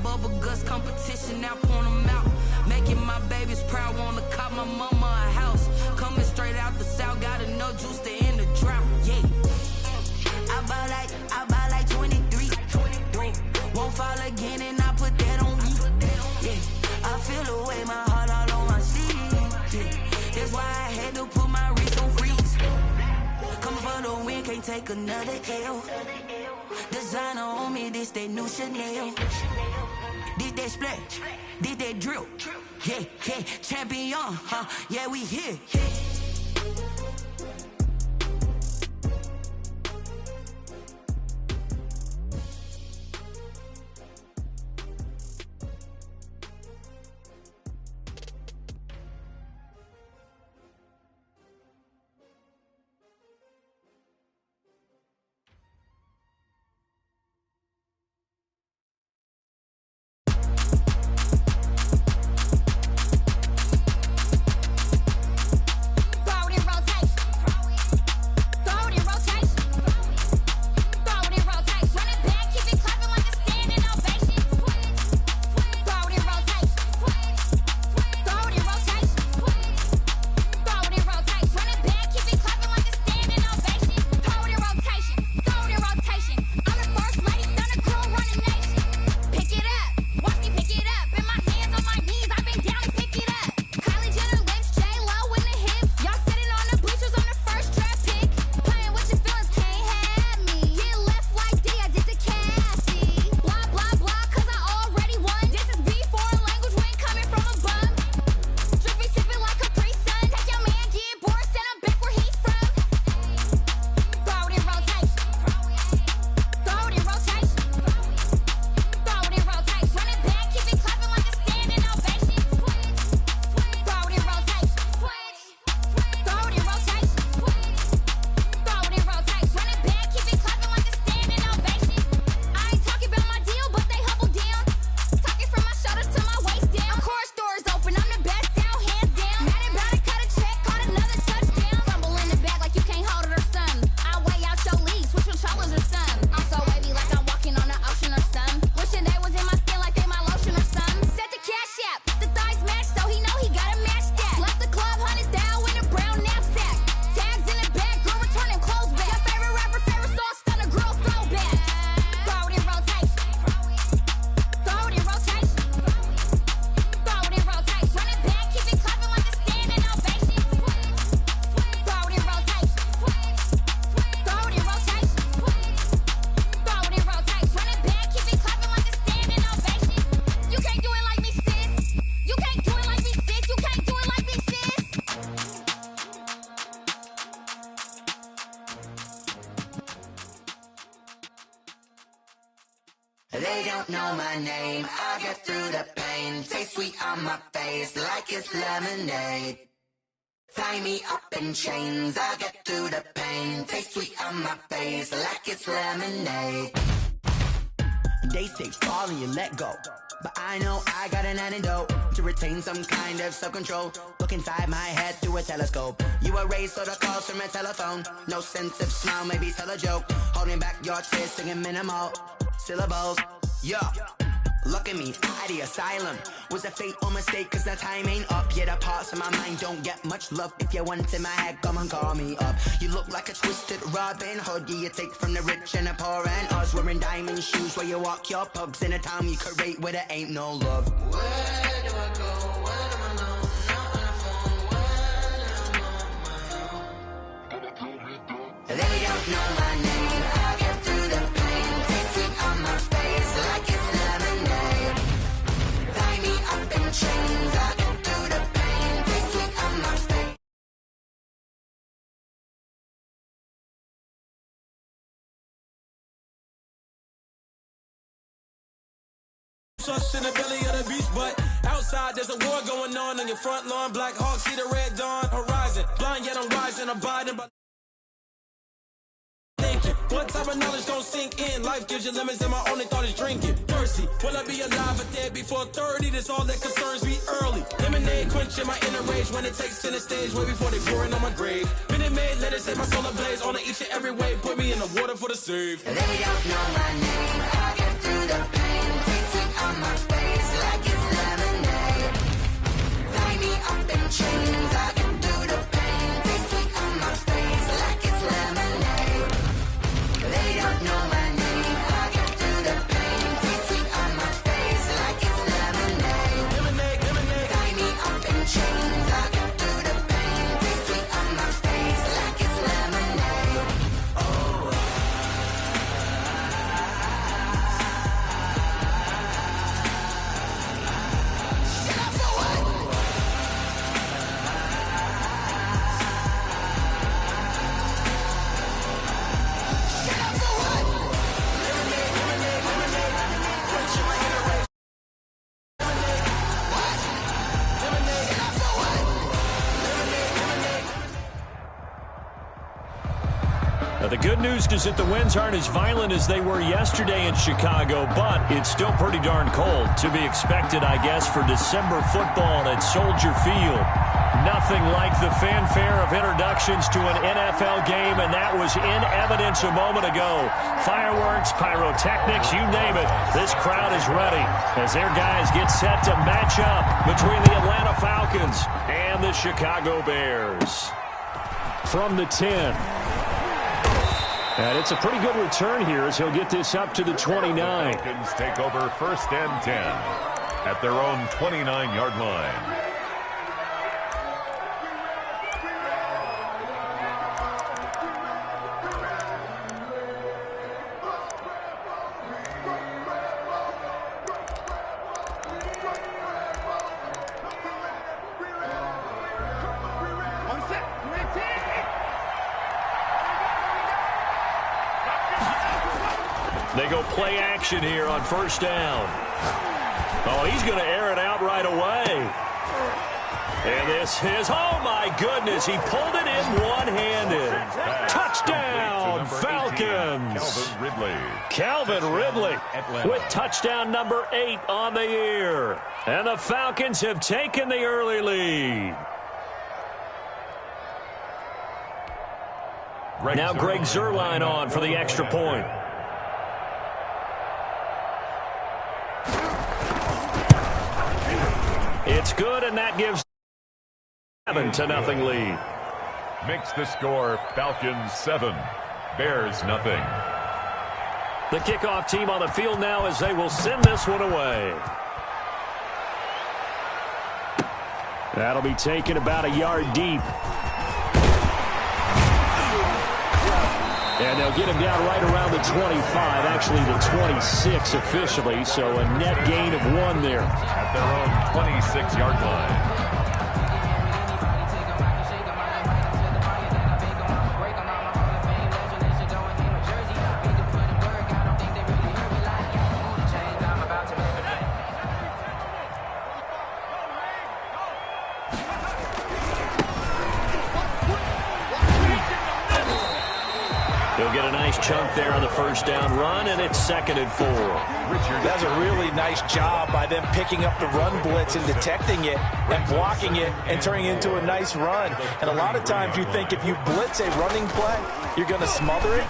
bubble guts competition, now point them out. Making my babies proud, wanna cop my mama a house. Coming straight out the south, got enough juice to end the drought. Yeah. I buy like 23. Won't fall again and I put that on me. Yeah. I feel the way, my heart all on my sleeve. Yeah. That's why I had to put my wrist on freeze. Coming for the win, can't take another L. Designer on me, this that new Chanel. This that splash, this that drill. Yeah, yeah, champion, huh? Yeah, we here. They don't know my name, I get through the pain. Taste sweet on my face like it's lemonade. Tie me up in chains, I get through the pain. Taste sweet on my face like it's lemonade. They say fall and you let go, but I know I got an antidote to retain some kind of self-control. Look inside my head through a telescope. You erase all the calls from a telephone. No sense of smile, maybe tell a joke. Holding back your tears, singing minimal syllables. Yeah, look at me, out the asylum. Was a fate or mistake, cause the time ain't up. Yet the parts of my mind don't get much love. If you want in my head, come and call me up. You look like a twisted Robin Hood. Yeah, you take from the rich and the poor and us. Wearing diamond shoes where you walk your pugs. In a town you create where there ain't no love. Where do I go? Where do I know? Not on the phone, when I'm on my own. They don't know my name, I get through the pain. Taste sweet on my face like it's lemonade. Tie me up in chains, I get through the pain. Taste sweet on my face. Us in the belly of the beast, but outside there's a war going on your front lawn. Black Hawk, see the red dawn horizon. Blind yet I'm rising, abiding by thinking. One type of knowledge don't sink in. Life gives you lemons and my only thought is drinking. Thirsty, will I be alive or dead before 30? That's all that concerns me early. Lemonade quenching my inner rage when it takes center stage way before they pouring on my grave. Minute Maid, let it set my soul ablaze on each and every way. Put me in the water for the save. They don't know my name, I get through the pain. Taste sweet on my good news is that the winds aren't as violent as they were yesterday in Chicago, but it's still pretty darn cold. To be expected, I guess, for December football at Soldier Field. Nothing like the fanfare of introductions to an NFL game, and that was in evidence a moment ago. Fireworks, pyrotechnics, you name it. This crowd is ready as their guys get set to match up between the Atlanta Falcons and the Chicago Bears. From the 10. And it's a pretty good return here as he'll get this up to the 29. Falcons take over 1st and 10 at their own 29-yard line. They go play action here on 1st down. Oh, he's going to air it out right away. And this is, oh my goodness, he pulled it in one-handed. Touchdown, Falcons. Calvin Ridley with touchdown number 8 on the year. And the Falcons have taken the early lead. Now Greg Zuerlein on for the extra point. It's good, and that gives 7-0 lead. Makes the score Falcons 7, Bears nothing. The kickoff team on the field now as they will send this one away. That'll be taken about a yard deep. And they'll get him down right around the 25, actually the 26 officially, so a net gain of 1 there. At their own 26-yard line. He'll get a nice chunk there on the 1st down run, and it's 2nd and 4. That's a really nice job by them picking up the run blitz and detecting it and blocking it and turning it into a nice run. And a lot of times you think if you blitz a running play, you're going to smother it.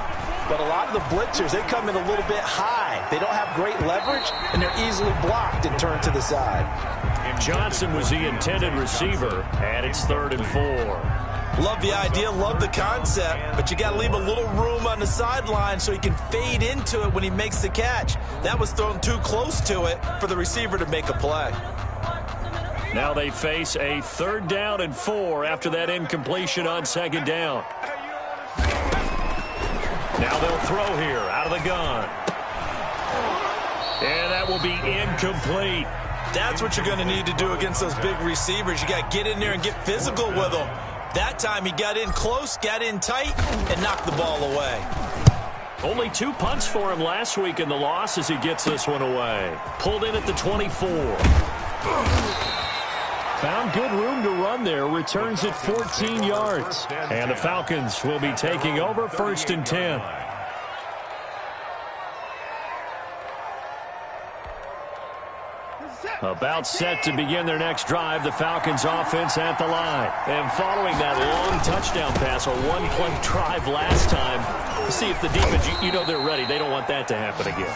But a lot of the blitzers, they come in a little bit high. They don't have great leverage, and they're easily blocked and turned to the side. Johnson was the intended receiver, and it's 3rd and 4. Love the idea, love the concept, but you got to leave a little room on the sideline so he can fade into it when he makes the catch. That was thrown too close to it for the receiver to make a play. Now they face a 3rd down and 4 after that incompletion on 2nd down. Now they'll throw here out of the gun. And that will be incomplete. That's what you're going to need to do against those big receivers. You got to get in there and get physical with them. That time he got in close, got in tight, and knocked the ball away. Only 2 punts for him last week in the loss as he gets this one away. Pulled in at the 24. Found good room to run there. Returns at 14 yards. And the Falcons will be taking over 1st and 10. About set to begin their next drive, the Falcons offense at the line. And following that long touchdown pass, a one-play drive last time, see if the defense, you know they're ready. They don't want that to happen again.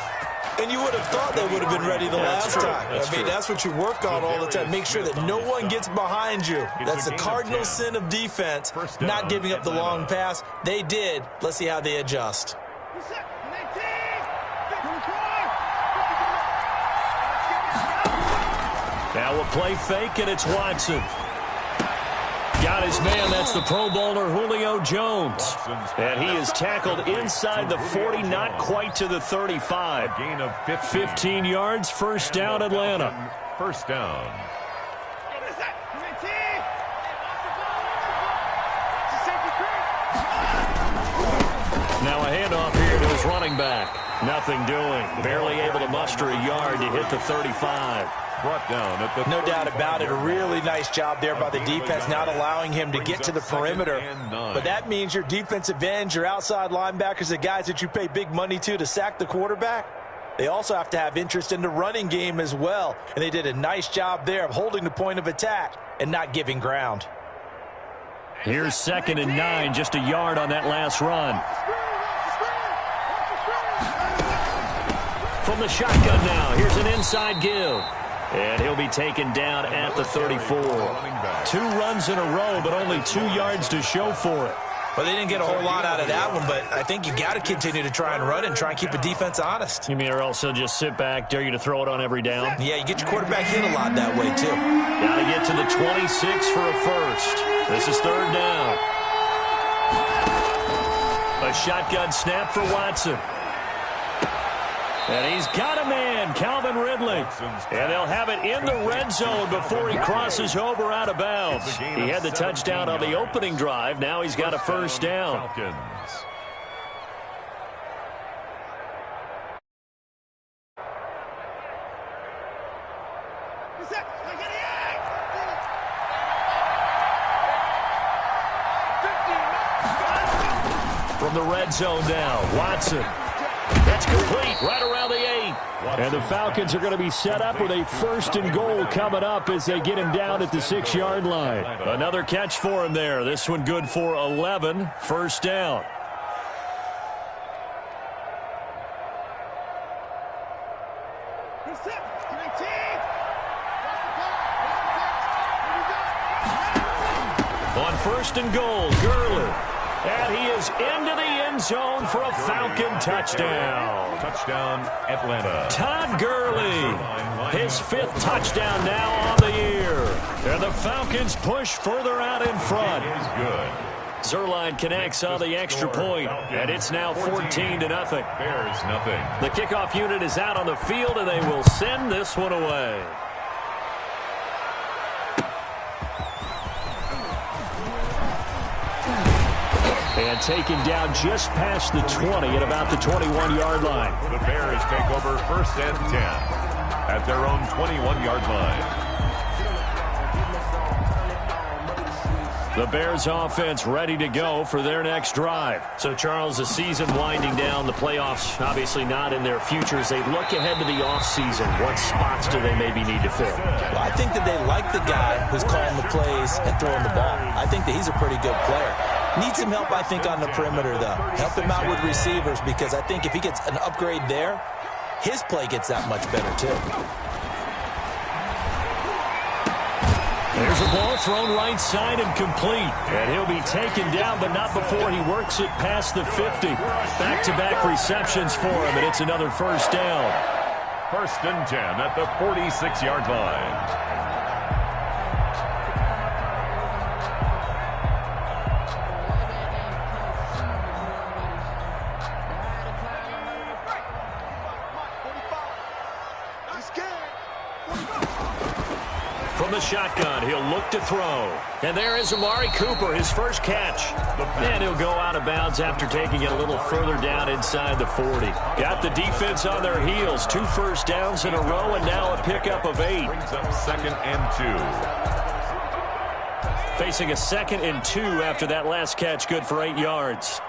And you would have thought they would have been ready the last time. I mean, that's what you work on all the time. Make sure that no one gets behind you. That's the cardinal sin of defense, not giving up the long pass. They did. Let's see how they adjust. Now a play fake, and it's Watson. Got his man. That's the Pro Bowler Julio Jones. And he is tackled inside the 40, not quite to the 35. A gain of 15 yards, 1st down, Atlanta. 1st down. Now a handoff here to his running back. Nothing doing. Barely able to muster a yard to hit the 35. brought down at the No doubt about it. A really nice job there by the defense, not allowing him to get to the perimeter. But that means your defensive ends, your outside linebackers, the guys that you pay big money to sack the quarterback, they also have to have interest in the running game as well. And they did a nice job there of holding the point of attack and not giving ground. Here's 2nd and 9, just a yard on that last run. From the shotgun now, here's an inside give. And he'll be taken down at the 34. 2 runs in a row, but only 2 yards to show for it. Well, they didn't get a whole lot out of that one, but I think you got to continue to try and run and try and keep the defense honest. You mean or else he'll just sit back, dare you to throw it on every down? Yeah, you get your quarterback hit a lot that way, too. Got to get to the 26 for a first. This is 3rd down. A shotgun snap for Watson. And he's got a man, Calvin Ridley. And they'll have it in the red zone before he crosses over out of bounds. He had the touchdown on the opening drive. Now he's got a first down. From the red zone now, Watson. That's complete right around the 8. And the Falcons are going to be set up with a 1st and goal coming up as they get him down at the 6-yard line. Another catch for him there. This one good for 11. First down. On 1st and goal, Gurley. And he is into the end zone for a Falcon touchdown. Touchdown, Atlanta. Todd Gurley, his 5th touchdown now on the year. And the Falcons push further out in front. Is good. Zerline connects on the extra point, and it's now 14-0. Bears nothing. The kickoff unit is out on the field, and they will send this one away. And taken down just past the 20 at about the 21-yard line. The Bears take over 1st and 10 at their own 21-yard line. The Bears offense ready to go for their next drive. So, Charles, the season winding down, the playoffs obviously not in their future. As they look ahead to the offseason, what spots do they maybe need to fill? Well, I think that they like the guy who's calling the plays and throwing the ball. I think that he's a pretty good player. Needs some help, I think, on the perimeter, though. Help him out with receivers, because I think if he gets an upgrade there, his play gets that much better, too. There's a ball thrown right side and complete. And he'll be taken down, but not before he works it past the 50. Back-to-back receptions for him, and it's another first down. 1st and 10 at the 46-yard line. From the shotgun, he'll look to throw. And there is Amari Cooper, his first catch. And he'll go out of bounds after taking it a little further down inside the 40. Got the defense on their heels. 2 first downs in a row, and now a pickup of 8. Brings up 2nd and 2. Facing a 2nd and 2 after that last catch, good for 8 yards.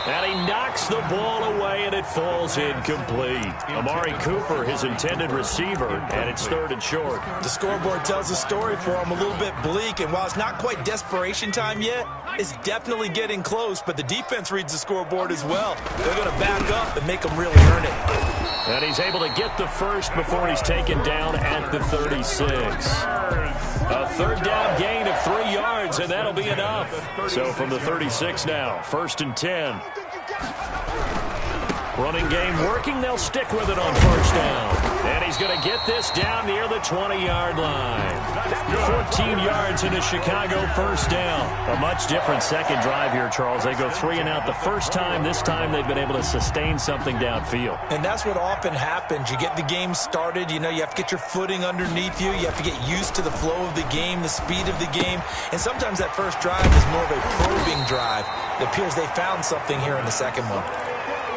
And he knocks the ball away, and it falls incomplete. Amari Cooper, his intended receiver, and it's 3rd and short. The scoreboard tells the story for him, a little bit bleak, and while it's not quite desperation time yet, it's definitely getting close, but the defense reads the scoreboard as well. They're going to back up and make them really earn it. And he's able to get the first before he's taken down at the 36. A 3rd down gain of 3 yards, and that'll be enough. So from the 36 now, 1st and 10. Running game working. They'll stick with it on 1st down. And he's going to get this down near the 20-yard line. 14 yards into Chicago, 1st down. A much different second drive here, Charles. They go 3 and out the first time. This time they've been able to sustain something downfield. And that's what often happens. You get the game started. You know, you have to get your footing underneath you. You have to get used to the flow of the game, the speed of the game. And sometimes that first drive is more of a probing drive. It appears they found something here in the second one.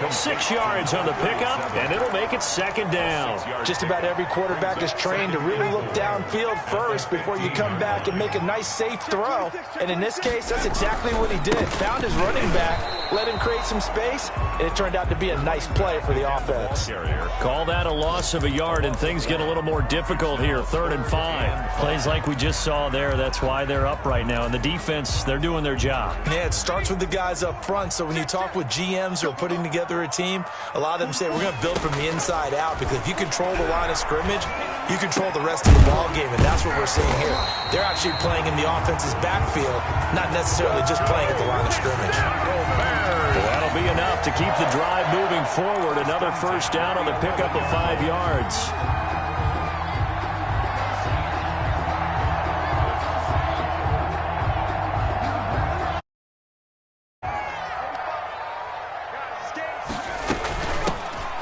6 yards on the pickup, and it'll make it second down. Just about every quarterback is trained to really look downfield first before you come back and make a nice, safe throw. And in this case, that's exactly what he did. Found his running back, let him create some space, and it turned out to be a nice play for the offense. Call that a loss of a yard, and things get a little more difficult here. 3rd and 5. Plays like we just saw there. That's why they're up right now. And the defense, they're doing their job. Yeah, it starts with the guys up front. So when you talk with GMs who are putting together a team, a lot of them say we're going to build from the inside out, because if you control the line of scrimmage, you control the rest of the ball game, and that's what we're seeing here. They're actually playing in the offense's backfield, not necessarily just playing at the line of scrimmage. Well, that'll be enough to keep the drive moving forward. Another first down on the pickup of 5 yards.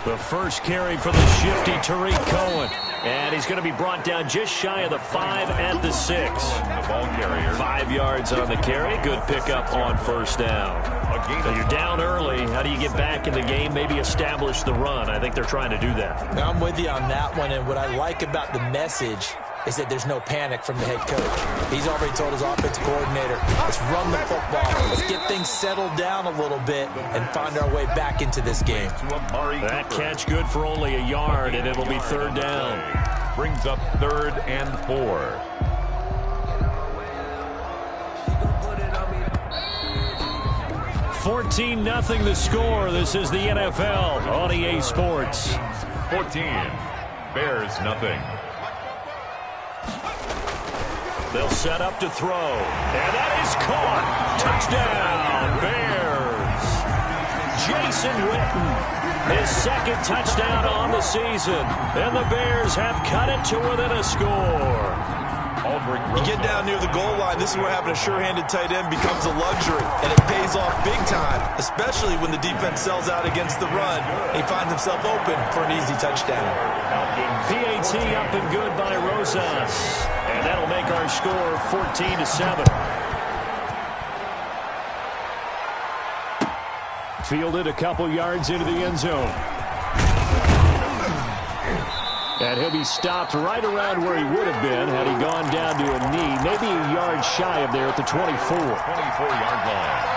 The first carry for the shifty Tariq Cohen. And he's going to be brought down just shy of the 5 at the 6. The ball carrier. 5 yards on the carry. Good pickup on first down. So you're down early. How do you get back in the game? Maybe establish the run. I think they're trying to do that. Now, I'm with you on that one, and what I like about the message is that there's no panic from the head coach. He's already told his offensive coordinator, let's run the football. Let's get things settled down a little bit and find our way back into this game. That catch good for only a yard, and it'll be 3rd down. Brings up 3rd and 4. $14-0 the score. This is the NFL on EA Sports. 14. Bears nothing. They'll set up to throw. And that is caught. Touchdown, Bears. Jason Witten, his 2nd touchdown on the season. And the Bears have cut it to within a score. You get down near the goal line, this is where having a sure-handed tight end becomes a luxury. And it pays off big time, especially when the defense sells out against the run. He finds himself open for an easy touchdown. PAT up and good by Rosas. And that'll make our score 14-7. Fielded a couple yards into the end zone. And he'll be stopped right around where he would have been had he gone down to a knee, maybe a yard shy of there at the 24. 24-yard line.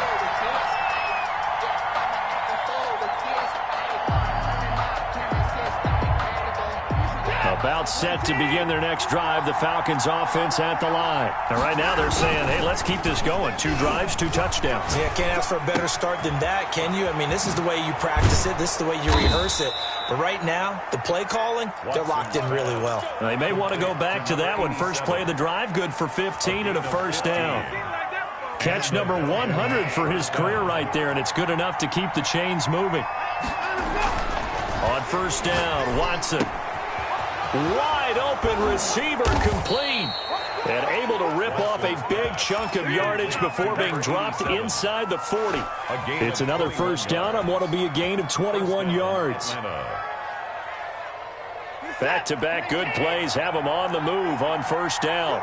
About set to begin their next drive. The Falcons offense at the line. And right now they're saying, hey, let's keep this going. 2 drives, 2 touchdowns. Yeah, can't ask for a better start than that, can you? I mean, this is the way you practice it. This is the way you rehearse it. But right now, the play calling, they're locked in really well. They may want to go back to that one. First play of the drive, good for 15 and a first down. Catch number 100 for his career right there, and it's good enough to keep the chains moving. On first down, Watson. Wide open receiver, complete. And able to rip off a big chunk of yardage before being dropped inside the 40. It's another first down on what will be a gain of 21 yards. Back-to-back good plays have them on the move on first down.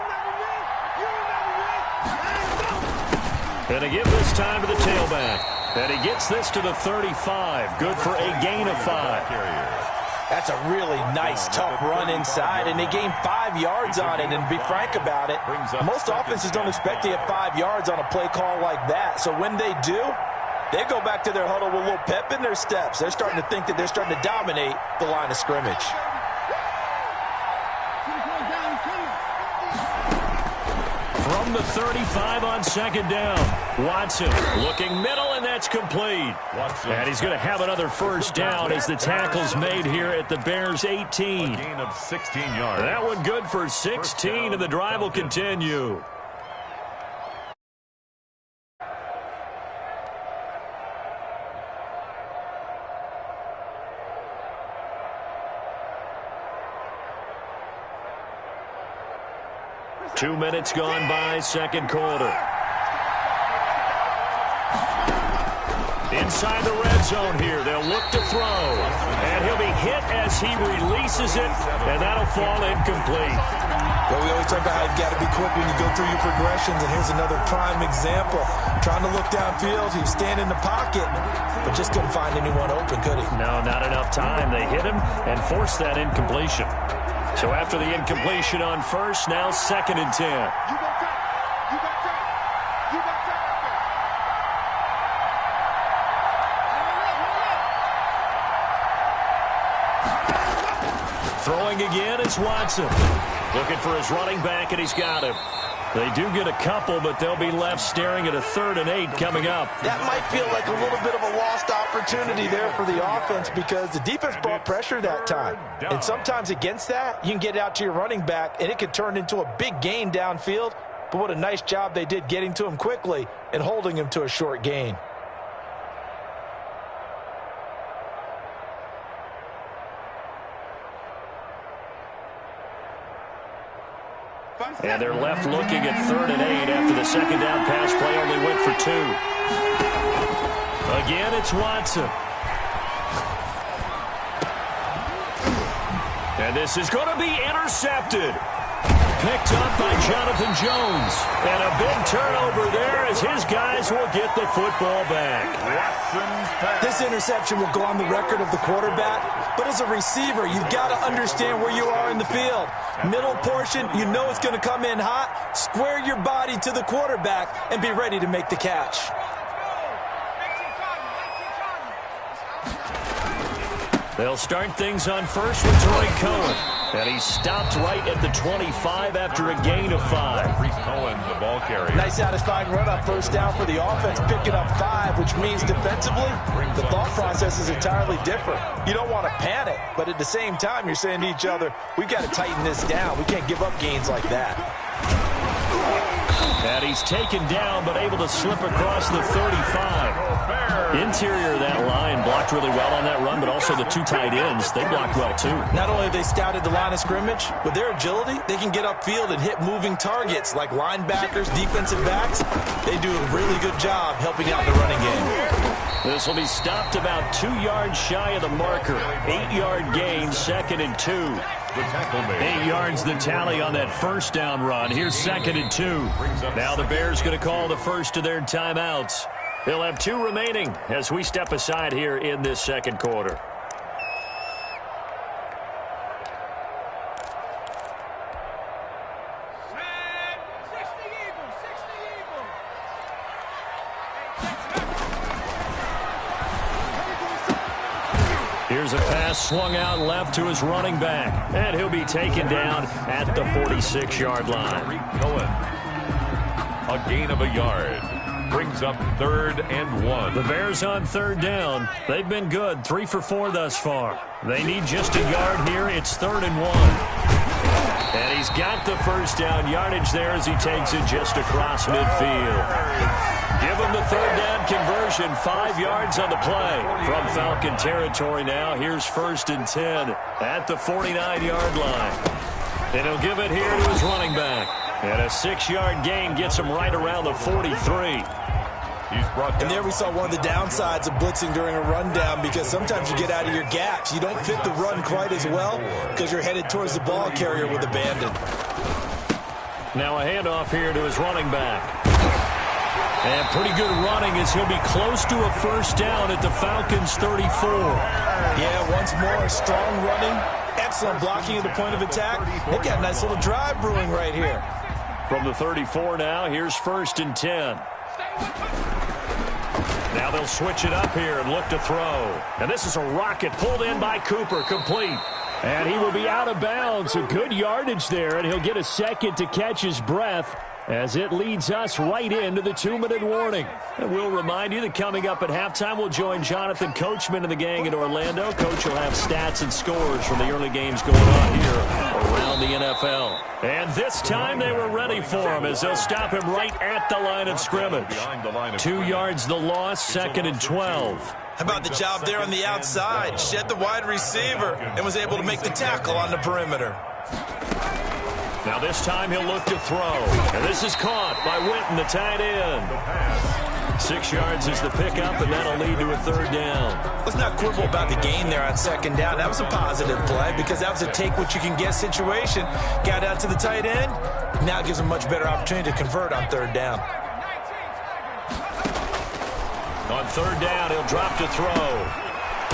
And they give this time to the tailback. And he gets this to the 35. Good for a gain of 5. That's a really nice, tough run inside, and they gained 5 yards on it. And to be frank about it, most offenses don't expect to get 5 yards on a play call like that. So when they do, they go back to their huddle with a little pep in their steps. They're starting to think that they're starting to dominate the line of scrimmage. From the 35 on second down, Watson looking middle, and that's complete. And he's going to have another first down as the tackle's made here at the Bears' 18. A gain of 16 yards. That one good for 16, and the drive will continue. Two minutes gone by, second quarter. Inside the red zone here, they'll look to throw. And he'll be hit as he releases it, and that'll fall incomplete. Yeah, we always talk about how you've got to be quick when you go through your progressions, and here's another prime example. Trying to look downfield, he was standing in the pocket, but just couldn't find anyone open, could he? No, not enough time. They hit him and forced that incompletion. So after the incompletion on first, now 2nd and 10. Throwing again, it's Watson. Looking for his running back, and he's got him. They do get a couple, but they'll be left staring at a 3rd and 8 coming up. That might feel like a little bit of a lost opportunity there for the offense because the defense brought pressure that time. And sometimes against that, you can get out to your running back, and it could turn into a big gain downfield. But what a nice job they did getting to him quickly and holding him to a short gain. And they're left looking at 3rd and 8 after the 2nd down pass play only went for 2. Again, it's Watson. And this is going to be intercepted. Picked up by Jonathan Jones. And a big turnover there as his guys will get the football back. This interception will go on the record of the quarterback, but as a receiver, you've got to understand where you are in the field. Middle portion, you know it's going to come in hot. Square your body to the quarterback and be ready to make the catch. They'll start things on first with Troy Cohen. And he stopped right at the 25 after a gain of 5. Reese Cohen, the ball carrier. Nice satisfying run on first down for the offense, picking up 5, which means defensively, the thought process is entirely different. You don't want to panic, but at the same time, you're saying to each other, we've got to tighten this down. We can't give up gains like that. And he's taken down, but able to slip across the 35. Interior of that line blocked really well on that run, but also the 2 tight ends, they blocked well too. Not only have they scouted the line of scrimmage, with their agility, they can get upfield and hit moving targets like linebackers, defensive backs. They do a really good job helping out in the running game. This will be stopped about 2 yards shy of the marker. 8-yard gain, 2nd and 2. 8 yards the tally on that first down run. Here's 2nd and 2. Now the Bears going to call the first of their timeouts. They'll have 2 remaining as we step aside here in this 2nd quarter. Here's a pass swung out left to his running back, and he'll be taken down at the 46-yard line. Cohen, a gain of a yard. Brings up 3rd and 1. The Bears on 3rd down. They've been good, 3 for 4 thus far. They need just a yard here. It's 3rd and 1. And he's got the first down yardage there as he takes it just across midfield. Give him the 3rd down conversion, 5 yards on the play. From Falcon territory now, here's 1st and 10 at the 49-yard line. And he'll give it here to his running back. And a 6-yard gain gets him right around the 43. And there we saw one of the downsides of blitzing during a rundown, because sometimes you get out of your gaps. You don't fit the run quite as well because you're headed towards the ball carrier with abandon. Now a handoff here to his running back. And pretty good running as he'll be close to a first down at the Falcons' 34. Yeah, once more, strong running, excellent blocking at the point of attack. They've got a nice little drive brewing right here. From the 34 now, here's 1st and 10. Now they'll switch it up here and look to throw. And this is a rocket pulled in by Cooper, complete. And he will be out of bounds. A good yardage there, and he'll get a second to catch his breath as it leads us right into the 2-minute warning. And we'll remind you that coming up at halftime, we'll join Jonathan Coachman and the gang in Orlando. Coach will have stats and scores from the early games going on here around the NFL. And this time they were ready for him as they'll stop him right at the line of scrimmage. 2 yards the loss, 2nd and 12. How about the job there on the outside? Shed the wide receiver and was able to make the tackle on the perimeter. Now this time he'll look to throw. And this is caught by Witten, the tight end. 6 yards is the pickup, and that'll lead to a third down. Let's not quibble about the gain there on second down. That was a positive play because that was a take-what-you-can-get situation. Got out to the tight end. Now it gives them a much better opportunity to convert on third down. On third down, he'll drop to throw.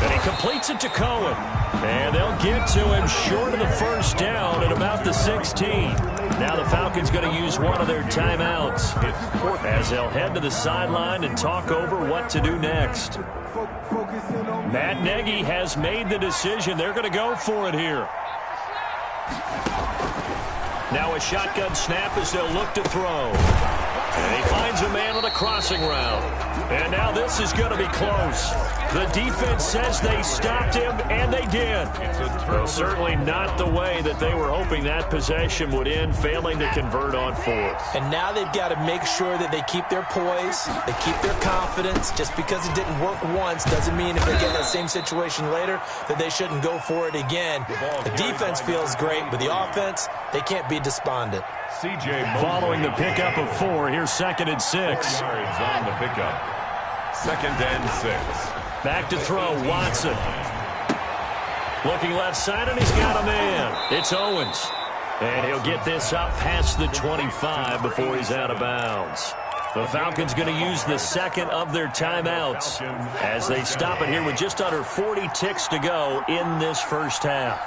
And he completes it to Cohen. And they'll get to him short of the first down at about the 16. Now the Falcons going to use one of their timeouts as they'll head to the sideline and talk over what to do next. Matt Nagy has made the decision. They're going to go for it here. Now a shotgun snap as they'll look to throw. And he finds a man on a crossing route. And now this is going to be close. The defense says they stopped him, and they did. Well, certainly not the way that they were hoping that possession would end, failing to convert on fourth. And now they've got to make sure that they keep their poise, they keep their confidence. Just because it didn't work once doesn't mean if they get that same situation later that they shouldn't go for it again. The defense feels great, but the offense, they can't be despondent. Following the pickup of 4, here's 2nd and 6. Yards on the pickup. 2nd and 6. Back to throw, Watson. Looking left side, and he's got a man. It's Owens. And he'll get this up past the 25 before he's out of bounds. The Falcons going to use the second of their timeouts as they stop it here with just under 40 ticks to go in this first half.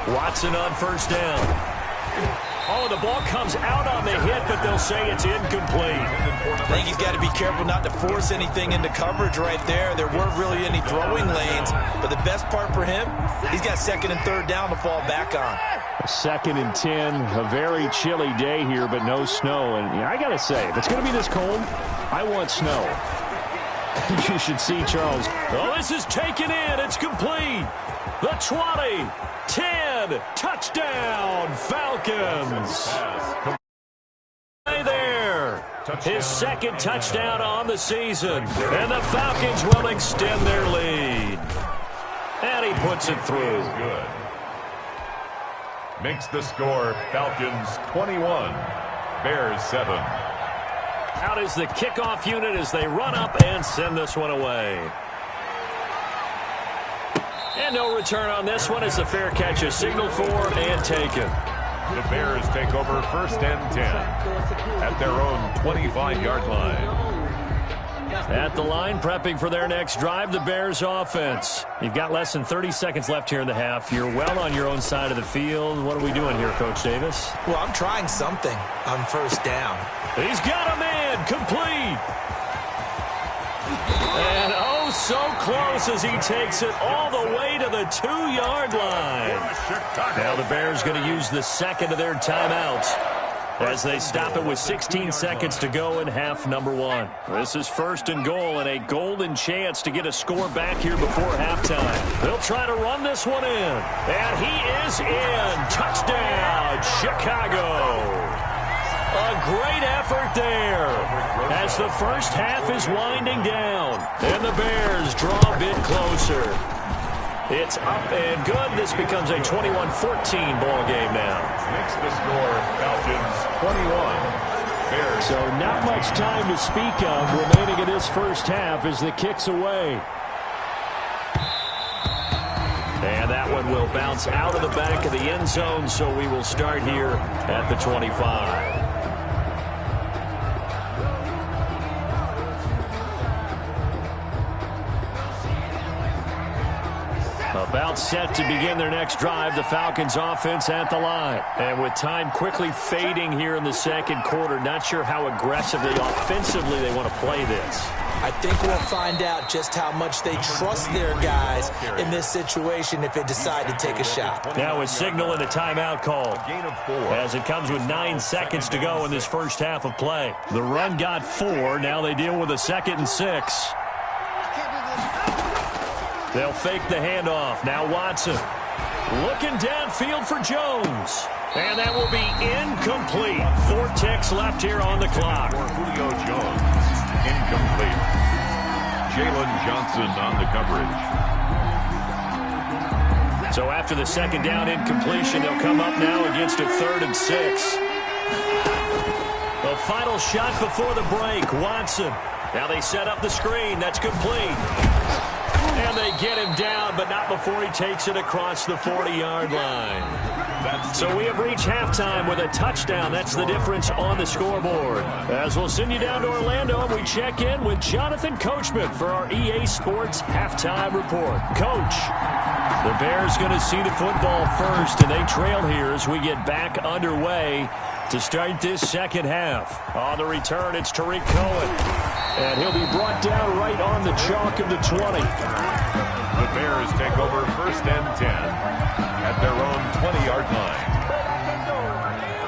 Watson on first down. Oh, the ball comes out on the hit, but they'll say it's incomplete. I think he's got to be careful not to force anything into coverage right there. There weren't really any throwing lanes, but the best part for him, he's got 2nd and 3rd down to fall back on. 2nd and 10, a very chilly day here, but no snow. And I got to say, if it's going to be this cold, I want snow. You should see Charles. Oh, this is taken in. It's complete. The 20, 10, touchdown, Falcons. Hey there. His 2nd touchdown on the season. And the Falcons will extend their lead. And he puts it through. Good. Makes the score Falcons 21, Bears 7. Out is the kickoff unit as they run up and send this one away. And no return on this one as the fair catch is signaled for and taken. The Bears take over 1st and 10 at their own 25-yard line. At the line, prepping for their next drive, the Bears offense. You've got less than 30 seconds left here in the half. You're well on your own side of the field. What are we doing here, Coach Davis? Well, I'm trying something on first down. He's got a man, complete. And oh, so close as he takes it all the way to the 2-yard line. Now the Bears going to use the 2nd of their timeouts as they stop it with 16 seconds to go in half number 1. This is 1st and goal and a golden chance to get a score back here before halftime. They'll try to run this one in. And he is in. Touchdown, Chicago. A great effort there as the first half is winding down. And the Bears draw a bit closer. It's up and good. This becomes a 21-14 ball game now. Makes the score Falcons 21, Bears. So not much time to speak of remaining in this first half as the kick's away. And that one will bounce out of the back of the end zone, so we will start here at the 25. About set to begin their next drive, the Falcons offense at the line. And with time quickly fading here in the second quarter, not sure how aggressively, offensively they want to play this. I think we'll find out just how much they trust their guys in this situation if they decide to take a shot. Now a signal and a timeout call as it comes with 9 seconds to go in this first half of play. The run got 4. Now they deal with a 2nd and 6. They'll fake the handoff. Now Watson looking downfield for Jones. And that will be incomplete. 4 ticks left here on the clock. For Julio Jones, incomplete. Jalen Johnson on the coverage. So after the 2nd down incompletion, they'll come up now against a 3rd and 6. The final shot before the break. Watson. Now they set up the screen. That's complete. And they get him down, but not before he takes it across the 40-yard line. So we have reached halftime with a touchdown. That's the difference on the scoreboard. As we'll send you down to Orlando, and we check in with Jonathan Coachman for our EA Sports Halftime Report. Coach, the Bears going to see the football first, and they trail here as we get back underway to start this second half. On the return, it's Tariq Cohen, and he'll be brought down right on the chalk of the 20. The Bears take over 1st and 10 at their own 20-yard line.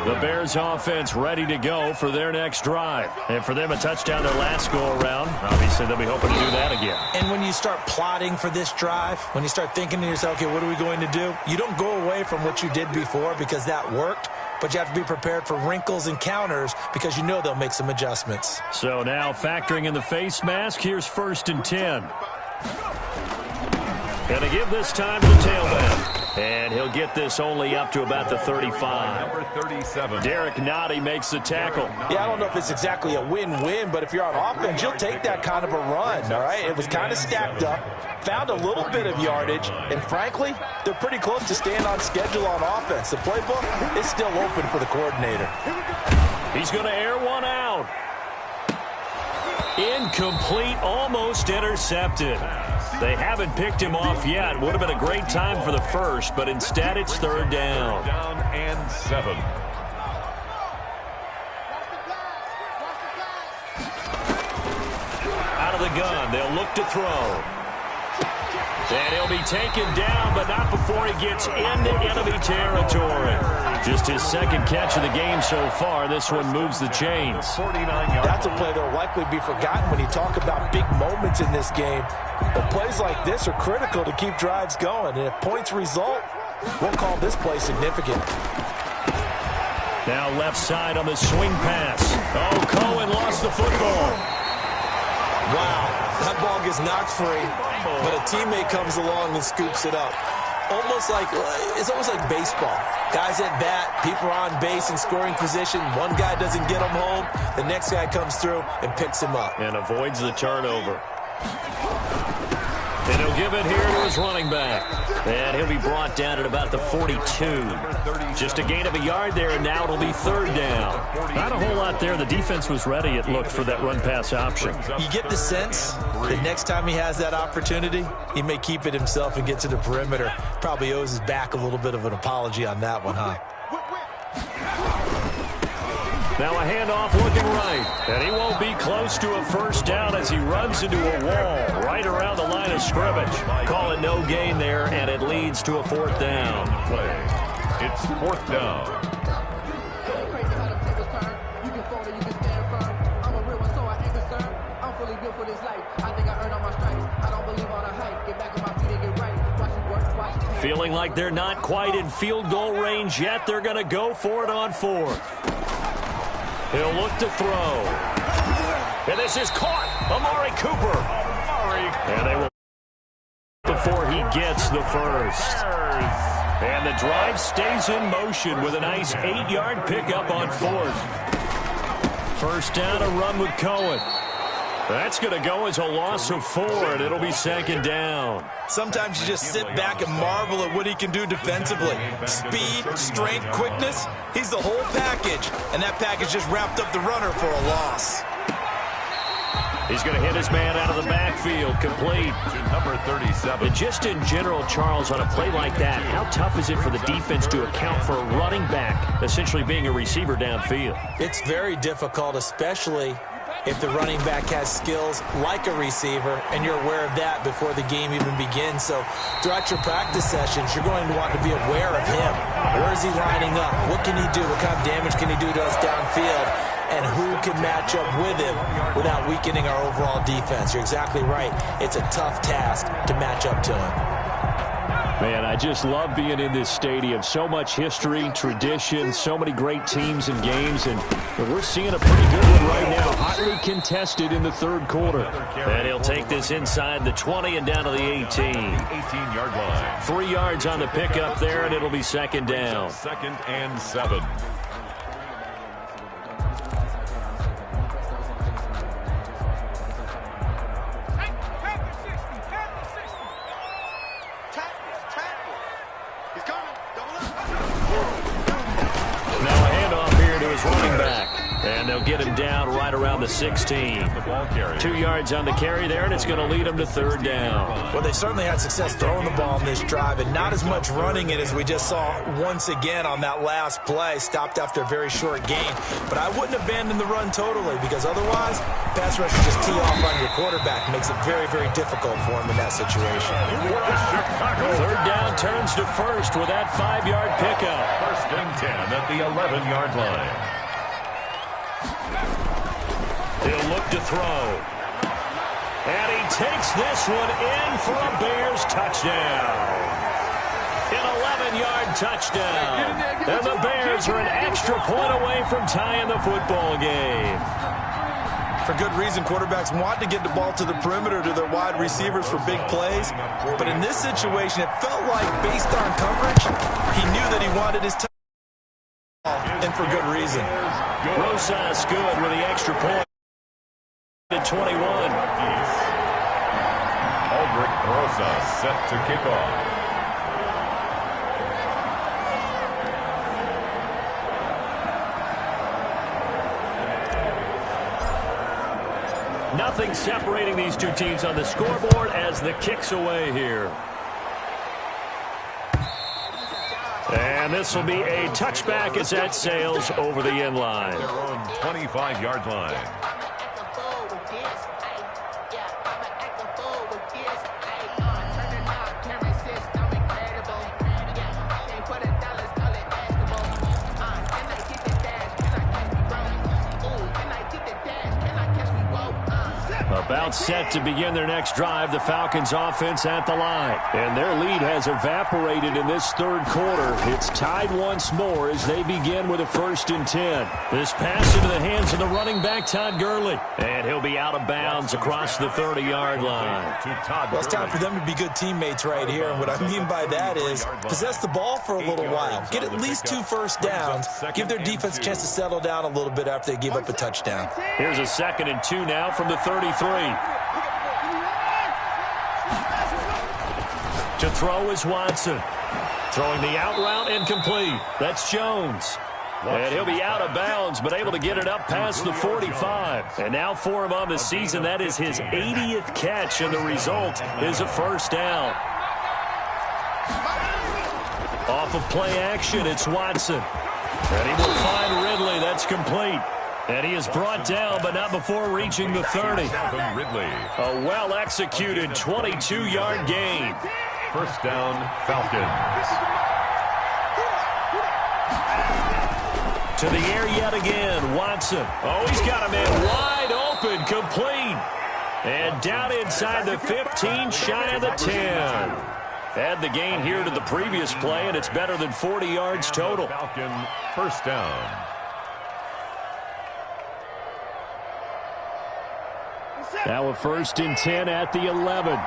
The Bears offense ready to go for their next drive. And for them, a touchdown their last go-around. Obviously, they'll be hoping to do that again. And when you start plotting for this drive, when you start thinking to yourself, okay, what are we going to do? You don't go away from what you did before because that worked. But you have to be prepared for wrinkles and counters because you know they'll make some adjustments. So now factoring in the face mask, here's 1st and 10. Going to give this time to the tailback. And he'll get this only up to about the 35. Number 37. Derek Nottie makes the tackle. Yeah, I don't know if it's exactly a win-win, but if you're on offense, you'll take that kind of a run, all right? It was kind of stacked up, found a little bit of yardage, and frankly, they're pretty close to staying on schedule on offense. The playbook is still open for the coordinator. He's going to air one out. Incomplete, almost intercepted. They haven't picked him off yet. Would have been a great time for the first, but instead it's 3rd down. 3rd down and 7. Out of the gun, they'll look to throw. And he'll be taken down, but not before he gets into enemy territory. Just his 2nd catch of the game so far. This one moves the chains. That's a play that will likely be forgotten when you talk about big moments in this game. But plays like this are critical to keep drives going. And if points result, we'll call this play significant. Now left side on the swing pass. Oh, Cohen lost the football. Wow, that ball gets knocked free, but a teammate comes along and scoops it up. It's almost like baseball. Guys at bat, people are on base in scoring position. One guy doesn't get him home. The next guy comes through and picks him up. And avoids the turnover. And he'll give it here to his running back. And he'll be brought down at about the 42. Just a gain of a yard there, and now it'll be 3rd down. Not a whole lot there. The defense was ready, it looked, for that run-pass option. You get the sense that next time he has that opportunity, he may keep it himself and get to the perimeter. Probably owes his back a little bit of an apology on that one, huh? Now a handoff looking right. And he won't be close to a 1st down as he runs into a wall right around the line of scrimmage. Call it no gain there, and it leads to a 4th down. It's 4th down. Feeling like they're not quite in field goal range yet. They're going to go for it on 4th. He'll look to throw. And this is caught. Amari Cooper. And they will before he gets the first. And the drive stays in motion with a nice 8-yard pickup on 4th. 1st down, a run with Cohen. That's going to go as a loss of 4, and it'll be 2nd down. Sometimes you just sit back and marvel at what he can do defensively. Speed, strength, quickness, he's the whole package. And that package just wrapped up the runner for a loss. He's going to hit his man out of the backfield, complete. Number 37. And just in general, Charles, on a play like that, how tough is it for the defense to account for a running back essentially being a receiver downfield? It's very difficult, especially if the running back has skills like a receiver, and you're aware of that before the game even begins. So throughout your practice sessions, you're going to want to be aware of him. Where is he lining up? What can he do? What kind of damage can he do to us downfield? And who can match up with him without weakening our overall defense? You're exactly right. It's a tough task to match up to him. Man, I just love being in this stadium. So much history, tradition, so many great teams and games, and we're seeing a pretty good one right now. Hotly contested in the 3rd quarter. And he'll take this inside the 20 and down to the 18. 18-yard line. 3 yards on the pickup there, and it'll be 2nd down. 2nd and 7. down right around the 16. 2 yards on the carry there, and it's going to lead them to third down. Well, they certainly had success throwing the ball in this drive, and not as much running it as we just saw once again on that last play. Stopped after a very short gain. But I wouldn't abandon the run totally, because otherwise, pass rush will just tee off on your quarterback. Makes it very, very difficult for him in that situation. Third down turns to first with that 5-yard pickup. First and 10 at the 11-yard line. He'll look to throw. And he takes this one in for a Bears touchdown. An 11-yard touchdown. And the Bears are an extra point away from tying the football game. For good reason, quarterbacks want to get the ball to the perimeter to their wide receivers for big plays. But in this situation, it felt like, based on coverage, he knew that he wanted his touchdown, and for good reason. Rosas good with the extra point at 21. Aldrich Rosas set to kick off. Nothing separating these two teams on the scoreboard as the kick's away here. And this will be a touchback as that sails over the end line. Their own 25-yard line. About set to begin their next drive, the Falcons offense at the line. And their lead has evaporated in this third quarter. It's tied once more as they begin with a 1st and 10. This pass into the hands of the running back, Todd Gurley. And he'll be out of bounds across the 30-yard line. Well, it's time for them to be good teammates right here. And what I mean by that is possess the ball for a little while. Get at least 2 first downs. Give their defense a chance to settle down a little bit after they give up a touchdown. Here's a 2nd and 2 now from the 33. To throw is Watson. Throwing the out route incomplete. That's Jones. And he'll be out of bounds, but able to get it up past the 45. And now for him on the season, that is his 80th catch, and the result is a first down. Off of play action, it's Watson. And he will find Ridley. That's complete. And he is brought down, but not before reaching the 30. A well-executed 22-yard gain. First down, Falcons. To the air yet again, Watson. Oh, he's got a man wide open, complete. And down inside the 15, shy of the 10. Add the gain here to the previous play, and it's better than 40 yards total. Falcon, first down. Now a 1st and 10 at the 11.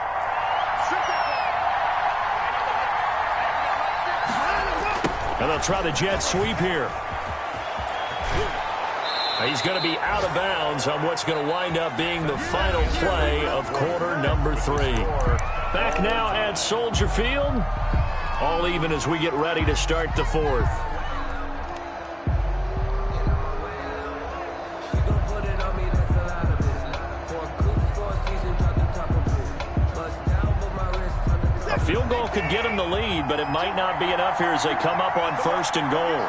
And they'll try the jet sweep here. He's going to be out of bounds on what's going to wind up being the final play of quarter number 3. Back now at Soldier Field. All even as we get ready to start the 4th. Field goal could get him the lead, but it might not be enough here as they come up on 1st and goal.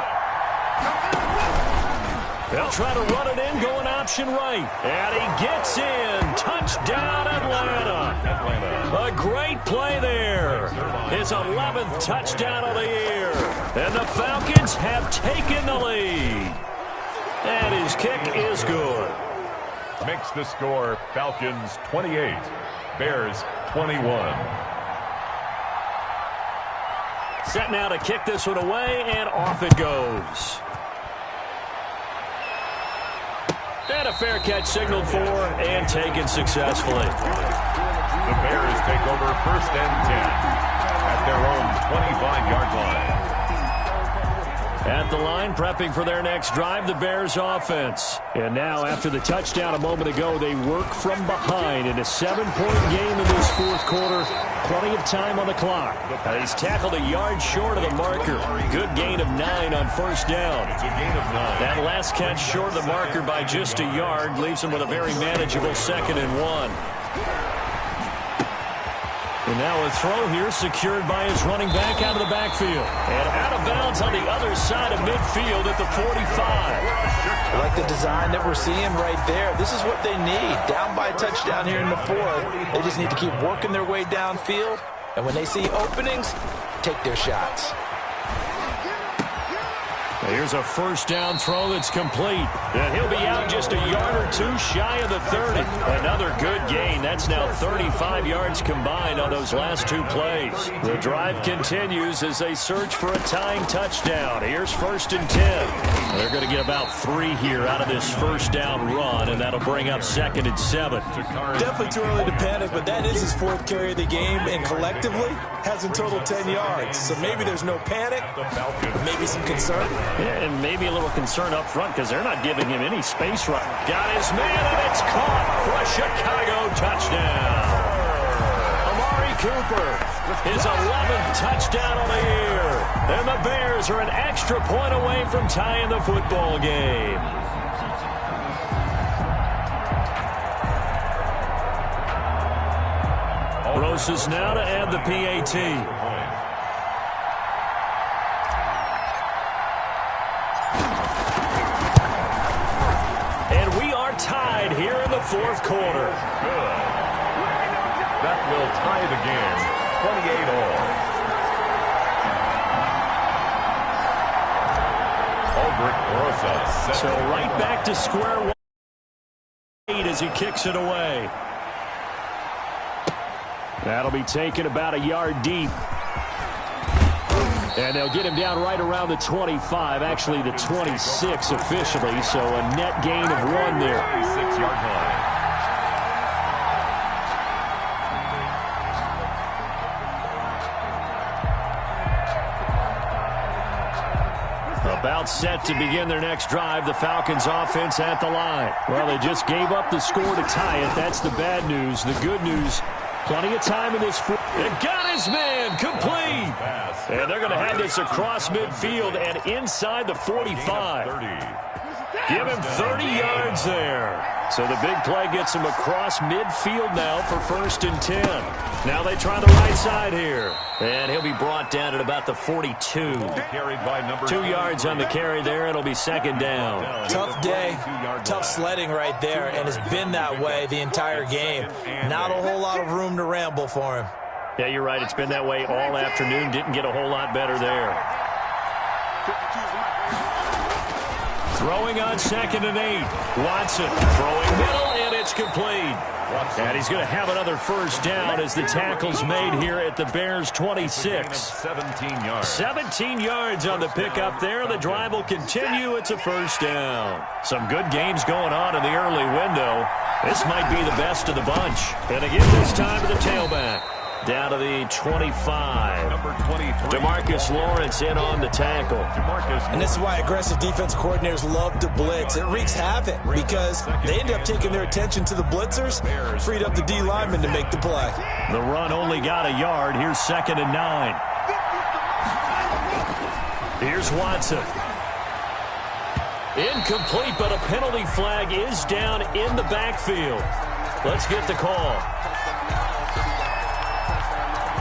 They'll try to run it in, going option right. And he gets in. Touchdown, Atlanta. A great play there. His 11th touchdown of the year. And the Falcons have taken the lead. And his kick is good. Makes the score Falcons 28, Bears 21. Set now to kick this one away, and off it goes. And a fair catch signaled for and taken successfully. The Bears take over 1st and 10 at their own 25-yard line. At the line, prepping for their next drive, the Bears offense. And now, after the touchdown a moment ago, they work from behind in a 7-point game in this fourth quarter. Plenty of time on the clock. He's tackled a yard short of the marker. Good gain of 9 on first down. That last catch short of the marker by just a yard leaves him with a very manageable 2nd and 1. And now a throw here secured by his running back out of the backfield. And out of bounds on the other side of midfield at the 45. I like the design that we're seeing right there. This is what they need. Down by a touchdown here in the fourth. They just need to keep working their way downfield. And when they see openings, take their shots. Here's a first down throw that's complete. And he'll be out just a yard or two shy of the 30. Another good gain. That's now 35 yards combined on those last 2 plays. The drive continues as they search for a tying touchdown. Here's 1st and 10. They're going to get about 3 here out of this first down run, and that'll bring up 2nd and 7. Definitely too early to panic, but that is his 4th carry of the game, and collectively has in total 10 yards. So maybe there's no panic, maybe some concern. Yeah, and maybe a little concern up front because they're not giving him any space right. Got his man, and it's caught for a Chicago touchdown. Amari Cooper, his 11th touchdown on the year. And the Bears are an extra point away from tying the football game. Rosas now to add the PAT. Tied here in the fourth quarter. Good. That will tie the game. 28 all. Aldrich Rosas. So right back to square one as he kicks it away. That'll be taken about a yard deep. And they'll get him down right around the 25, actually the 26 officially, so a net gain of 1 there. 6-yard line. About set to begin their next drive, the Falcons offense at the line. Well, they just gave up the score to tie it. That's the bad news. The good news, plenty of time in this. And got his man complete. And they're going to have this across midfield and inside the 45. Give him 30 yards there. So the big play gets him across midfield now for 1st and 10. Now they try the right side here. And he'll be brought down at about the 42. 2 yards on the carry there. It'll be 2nd down. Tough day, tough sledding right there, and it's been that way the entire game. Not a whole lot of room to ramble for him. Yeah, you're right. It's been that way all afternoon. Didn't get a whole lot better there. Throwing on 2nd and 8. Watson throwing middle, and it's complete. And he's going to have another first down as the tackle's made here at the Bears' 26. 17 yards. 17 yards on the pickup there. The drive will continue. It's a first down. Some good games going on in the early window. This might be the best of the bunch. And again, this time to the tailback. Down to the 25. Number 23. DeMarcus Lawrence in on the tackle. And this is why aggressive defense coordinators love to blitz. It wreaks havoc because they end up taking their attention to the blitzers, freed up the D lineman to make the play. The run only got a yard. Here's 2nd and 9. Here's Watson. Incomplete, but a penalty flag is down in the backfield. Let's get the call.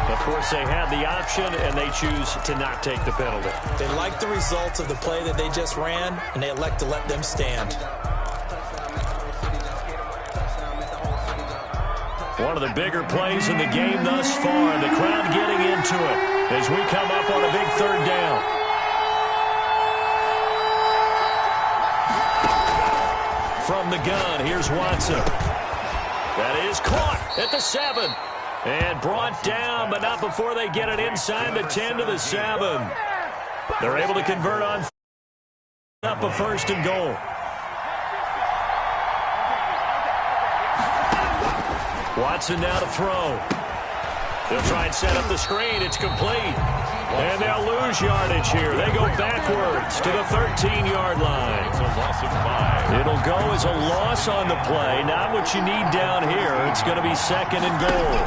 Of course, they had the option, and they choose to not take the penalty. They like the results of the play that they just ran, and they elect to let them stand. One of the bigger plays in the game thus far. The crowd getting into it as we come up on a big 3rd down. From the gun, here's Watson. That is caught at the 7. And brought down, but not before they get it inside the 10 to the 7. They're able to convert on up a 1st and goal. Watson now to throw. They'll try and set up the screen. It's complete. And they'll lose yardage here. They go backwards to the 13-yard line. It's a loss of 5. It'll go as a loss on the play. Not what you need down here. It's going to be 2nd and goal.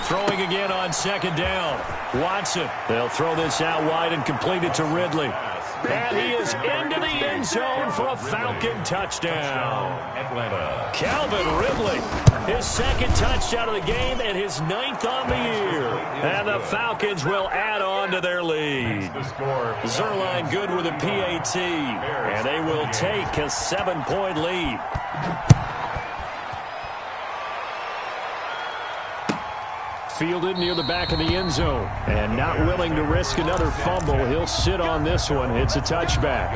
Throwing again on 2nd down. Watson. They'll throw this out wide and complete it to Ridley. And he is into the end zone for a Falcon touchdown. Atlanta. Calvin Ridley, his 2nd touchdown of the game and his 9th on the year. And the Falcons will add on to their lead. Zerline good with a PAT. And they will take a 7-point lead. Fielded near the back of the end zone. And not willing to risk another fumble. He'll sit on this one. It's a touchback.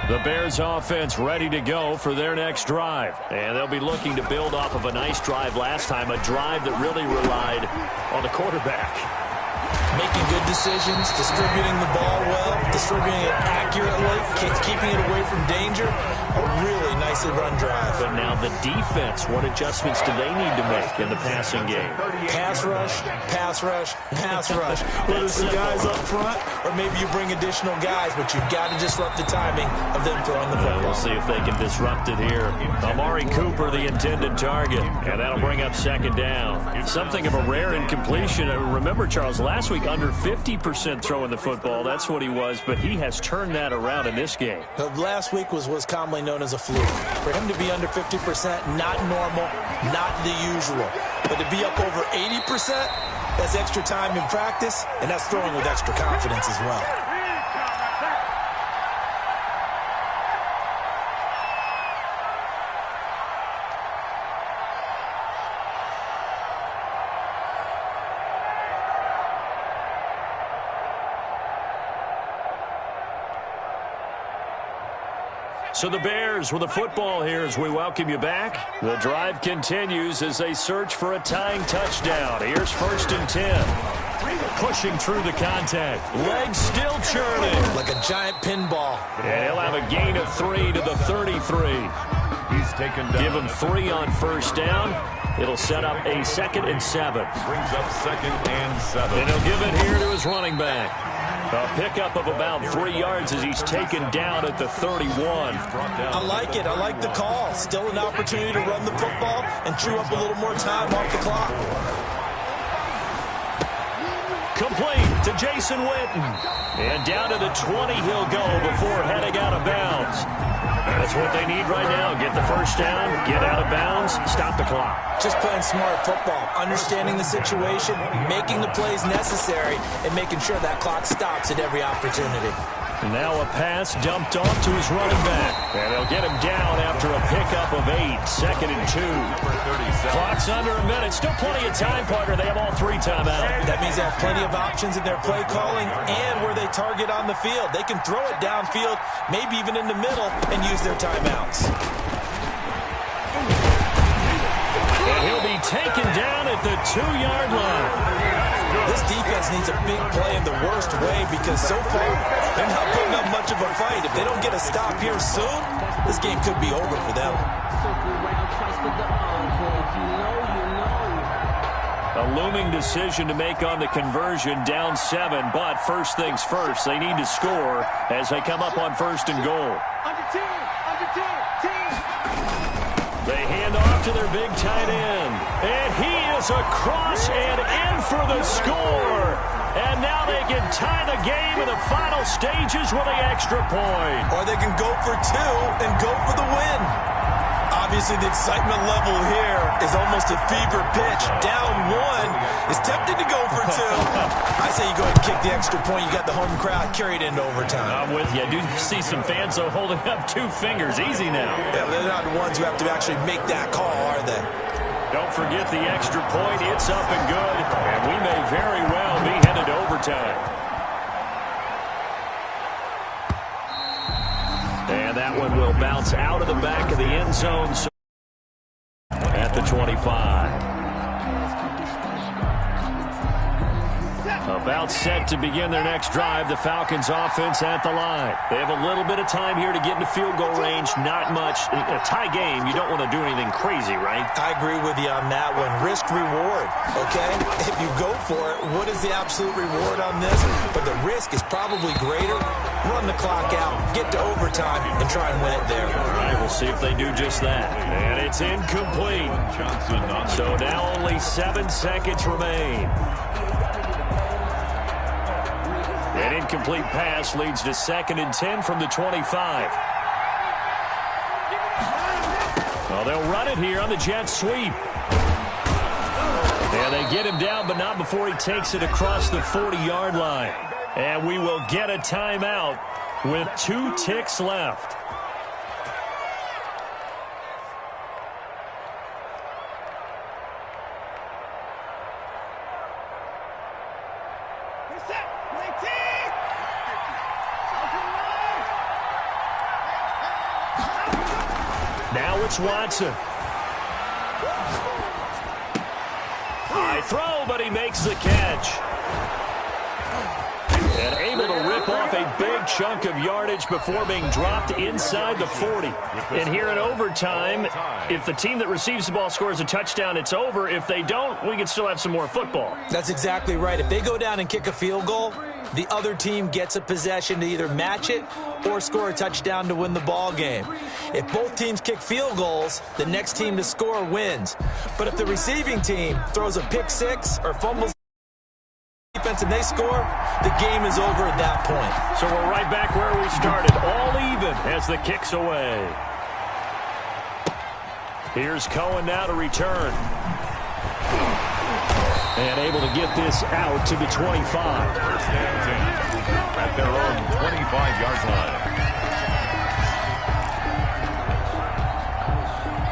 The Bears offense ready to go for their next drive. And they'll be looking to build off of a nice drive last time. A drive that really relied on the quarterback. Making good decisions, distributing the ball well, distributing it accurately, keeping it away from danger. A really nicely run drive. But now the defense, what adjustments do they need to make in the passing game? Pass rush, pass rush, pass ruch. Whether it's the guys up front or maybe you bring additional guys, but you've got to disrupt the timing of them throwing the football. We'll see if they can disrupt it here. Amari Cooper, the intended target, and that'll bring up 2nd down. Something of a rare incompletion. Remember, Charles, last week under 50% throwing the football. That's what he was, but he has turned that around in this game. Last week was commonly known as a fluke. For him to be under 50%, not normal, not the usual. But to be up over 80%, that's extra time in practice, and that's throwing with extra confidence as well. So the Bears with the football here as we welcome you back. The drive continues as they search for a tying touchdown. Here's 1st and 10. Pushing through the contact. Legs still churning. Like a giant pinball. And he'll have a gain of 3 to the 33. He's taken down. Give him 3 on 1st down. It'll set up a 2nd and 7. Brings up 2nd and 7. And he'll give it here to his running back. A pickup of about 3 yards as he's taken down at the 31. I like it. I like the call. Still an opportunity to run the football and chew up a little more time off the clock. Complete to Jason Witten. And down to the 20 he'll go before heading out of bounds. That's what they need right now. Get the 1st down, get out of bounds, stop the clock. Just playing smart football, understanding the situation, making the plays necessary, and making sure that clock stops at every opportunity. And now a pass dumped off to his running back. And they'll get him down after a pickup of 8. 2nd and 2. Clock's under a minute. Still plenty of time, partner. They have all 3 timeouts. That means they have plenty of options in their play calling and where they target on the field. They can throw it downfield, maybe even in the middle, and use their timeouts. And he'll be taken down at the 2-yard line. This defense needs a big play in the worst way because so far they're not putting up much of a fight. If they don't get a stop here soon, this game could be over for them. A looming decision to make on the conversion, down 7, but first things first, they need to score as they come up on 1st and goal. They hand off to their big tight end, and he is across and in for the score. And now they can tie the game in the final stages with an extra point. Or they can go for 2 and go for the win. Obviously, the excitement level here is almost a fever pitch. Down 1 is tempted to go for 2. I say you go ahead and kick the extra point. You got the home crowd carried into overtime. I'm with you. I do see some fans, though, holding up 2 fingers. Easy now. Yeah, they're not the ones who have to actually make that call, are they? Don't forget the extra point. It's up and good. And we may very well be headed to overtime. And that one will bounce out of the back of the end zone at the 25. About set to begin their next drive. The Falcons offense at the line. They have a little bit of time here to get into field goal range. Not much. A tie game, you don't want to do anything crazy, right? I agree with you on that one. Risk reward, okay? If you go for it, what is the absolute reward on this? But the risk is probably greater. Run the clock out, get to overtime, and try and win it there. All right, we'll see if they do just that. And it's incomplete. So now only 7 seconds remain. An incomplete pass leads to 2nd and 10 from the 25. Well, they'll run it here on the jet sweep. And they get him down, but not before he takes it across the 40-yard line. And we will get a timeout with 2 ticks left. Now it's Watson. High throw, but he makes the catch. And able to rip off a big chunk of yardage before being dropped inside the 40. And here in overtime, if the team that receives the ball scores a touchdown, it's over. If they don't, we can still have some more football. That's exactly right. If they go down and kick a field goal, the other team gets a possession to either match it or score a touchdown to win the ball game. If both teams kick field goals, the next team to score wins. But if the receiving team throws a pick six or fumbles defense and they score, the game is over at that point. So we're right back where we started, all even as the kick's away. Here's Cohen now to return. And able to get this out to the 25. 1st and 10 at their own 25-yard line.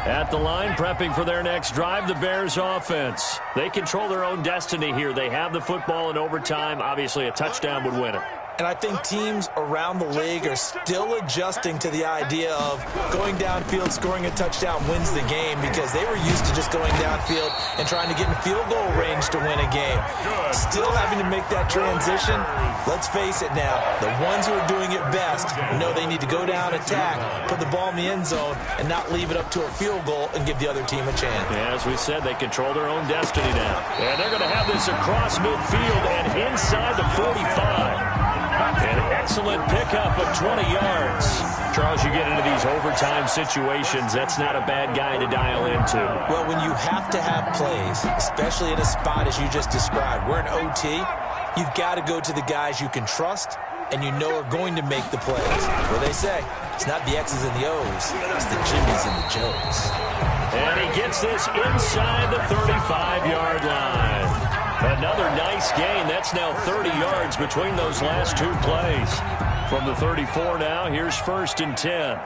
At the line, prepping for their next drive, the Bears offense. They control their own destiny here. They have the football in overtime. Obviously, a touchdown would win it. And I think teams around the league are still adjusting to the idea of going downfield, scoring a touchdown wins the game, because they were used to just going downfield and trying to get in field goal range to win a game. Still having to make that transition. Let's face it now, the ones who are doing it best know they need to go down, attack, put the ball in the end zone, and not leave it up to a field goal and give the other team a chance. Yeah, as we said, they control their own destiny now. And they're going to have this across midfield and inside the 45. An excellent pickup of 20 yards. Charles, you get into these overtime situations, that's not a bad guy to dial into. Well, when you have to have plays, especially in a spot as you just described, we're in OT, you've got to go to the guys you can trust and you know are going to make the plays. What they say, it's not the X's and the O's, it's the Jimmys and the Joes. And he gets this inside the 35-yard line. Another nice gain. That's now 30 yards between those last 2 plays. From the 34 now, here's 1st and 10.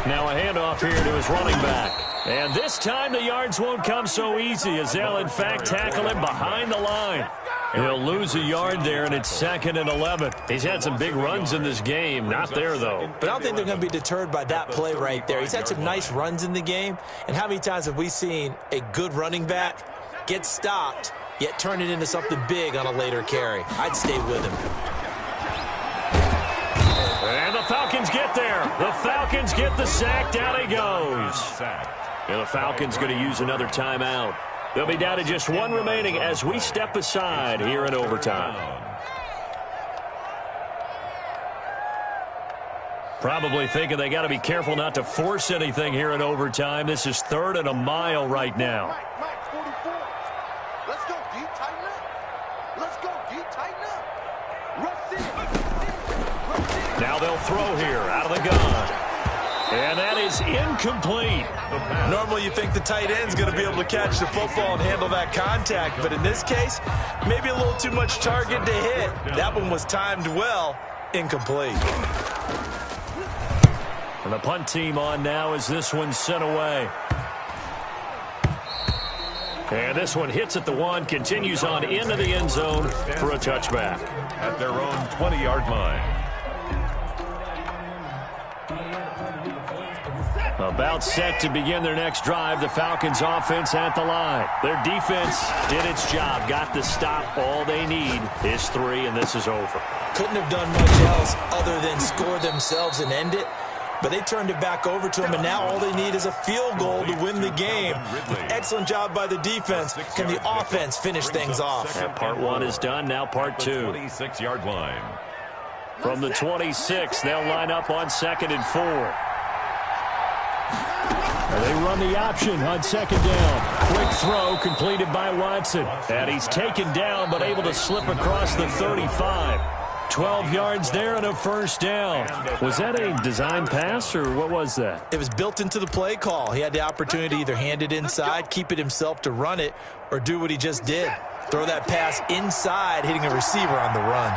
Now a handoff here to his running back. And this time the yards won't come so easy as they'll, in fact, tackle him behind the line. He'll lose a yard there, and it's 2nd and 11. He's had some big runs in this game. Not there, though. But I don't think they're going to be deterred by that play right there. He's had some nice runs in the game. And how many times have we seen a good running back get stopped, yet turn it into something big on a later carry? I'd stay with him. And the Falcons get there. The Falcons get the sack. Down he goes. And the Falcons going to use another timeout. They'll be down to just 1 remaining as we step aside here in overtime. Probably thinking they got to be careful not to force anything here in overtime. This is 3rd and a mile right now. Mike, 44. Let's go, D. Tighten up. Let's go, D. Tighten up. Rush in. Now they'll throw here out of the gun. And that is incomplete. Normally you think the tight end's going to be able to catch the football and handle that contact, but in this case, maybe a little too much target to hit. That one was timed well, incomplete. And the punt team on now as this one's sent away. And this one hits at the 1, continues on into the end zone for a touchback. At their own 20-yard line. About set to begin their next drive, the Falcons offense at the line. Their defense did its job, got the stop. All they need is 3, and this is over. Couldn't have done much else other than score themselves and end it. But they turned it back over to him, and now all they need is a field goal to win the game. Excellent job by the defense. Can the offense finish things off? And part 1 is done, now part 2. 26-yard line. From the 26, they'll line up on 2nd and 4. They run the option on 2nd down. Quick throw completed by Watson. And he's taken down but able to slip across the 35. 12 yards there and a first down. Was that a design pass or what was that? It was built into the play call. He had the opportunity to either hand it inside, keep it himself to run it, or do what he just did. Throw that pass inside, hitting a receiver on the run.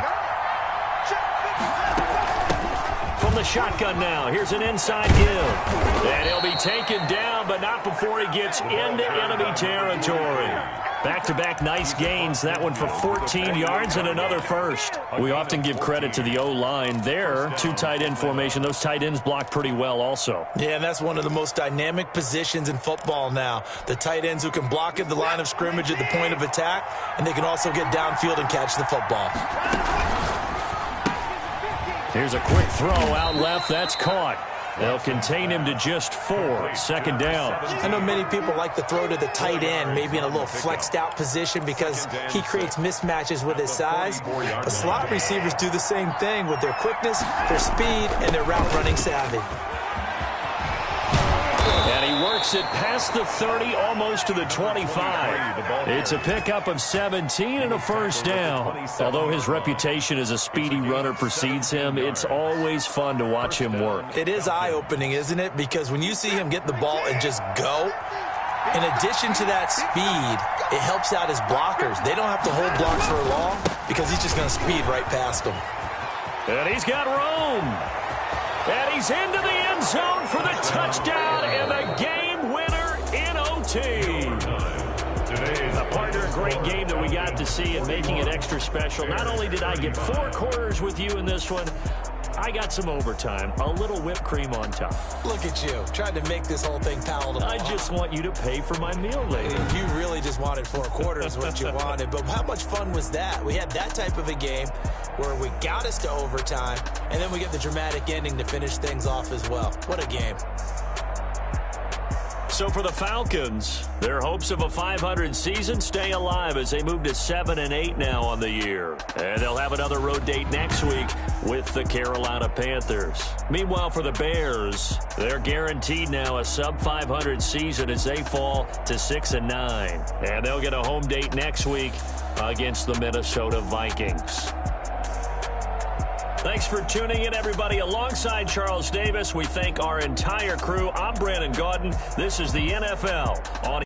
From the shotgun now, here's an inside give. And he'll be taken down, but not before he gets into enemy territory. Back-to-back nice gains. That one for 14 yards and another first. We often give credit to the O-line there. 2 tight end formation. Those tight ends block pretty well also. Yeah, and that's one of the most dynamic positions in football now. The tight ends who can block at the line of scrimmage at the point of attack, and they can also get downfield and catch the football. Here's a quick throw out left. That's caught. They'll contain him to just 4. 2nd down. I know many people like to throw to the tight end, maybe in a little flexed out position because he creates mismatches with his size. But slot receivers do the same thing with their quickness, their speed, and their route running savvy. And he works it past the 30, almost to the 25. It's a pickup of 17 and a first down. Although his reputation as a speedy runner precedes him, it's always fun to watch him work. It is eye-opening, isn't it? Because when you see him get the ball and just go, in addition to that speed, it helps out his blockers. They don't have to hold blocks for long because he's just going to speed right past them. And he's got room. And he's into the end zone for the touchdown and the game winner in OT. A partner, a great game that we got to see and making it extra special. Not only did I get 4 quarters with you in this one, I got some overtime, a little whipped cream on top. Look at you, trying to make this whole thing palatable. I just want you to pay for my meal later. You really just wanted 4 quarters, what you wanted. But how much fun was that? We had that type of a game where we got us to overtime, and then we get the dramatic ending to finish things off as well. What a game. So for the Falcons, their hopes of a 500 season stay alive as they move to 7-8 now on the year. And they'll have another road date next week with the Carolina Panthers. Meanwhile, for the Bears, they're guaranteed now a sub-500 season as they fall to 6-9. And they'll get a home date next week against the Minnesota Vikings. Thanks for tuning in, everybody. Alongside Charles Davis, we thank our entire crew. I'm Brandon Gaudin. This is the NFL on